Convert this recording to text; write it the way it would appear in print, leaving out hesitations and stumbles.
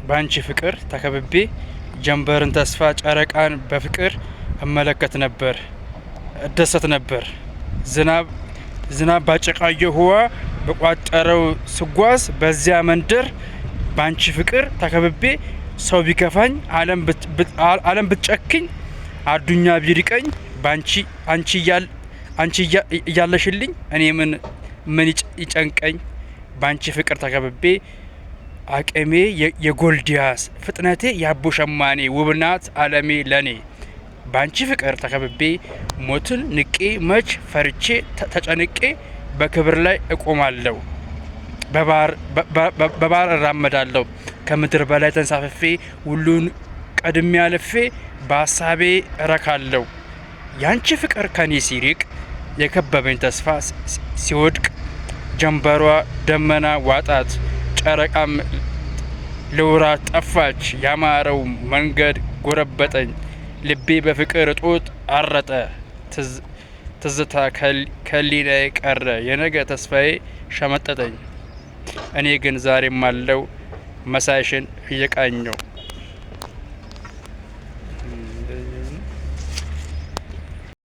ባንቺ ፍቅር ተከብቤ ጀንበርን ተስፋ ጨረቃን በፍቅር እመለከት ነበር እደሰት ነበር። ዝናብ ባጨቃየው ውሃ በቋጠረው ስጓዝ በዚያ መንደር ባንቺ ፍቅር ተከብቤ ሰው ቢከፋኝ ዓለም ብትጨክኝ አዱኛ ቢርቀኝ አንቺ እያለሽልኝ እኔ ምን ይጨንቀኝ። ባንቺ ፍቅር ተከብቤ አቅሜ የጎልዲያስ ፍጥነቴ ያቦ ሸማኔ ውብናት አለሜ ለኔ። ባንቺ ፍቅር ተከብቤ ሞትን ንቄ መች ፈርቼ ተጨንቄ በክብር ላይ እቆማለሁ በባህር እራመዳለሁ ከምድር በላይ ተንሳፍፌ ሁሉን ቀድሜ አልፌ በሀሳቤ እረካለሁ። ያንቺ ፍቅር ከኔ ሲርቅ የከበበኝ ተስፋ ሲወድቅ ጀንበሯ ደመና ዋጣት ጨረቃም ለወራት ጠፋች ያማረው መንገድ ጎረበጠኝ ልቤ በፍቅር እጦት አረጠ ትዝታ ከሊናዬ ቀረ የነገ ተስፋዬ ሸመጠጠኝ። እኔ ግን ዛሬም አለው መሳይሽን እየቃኘው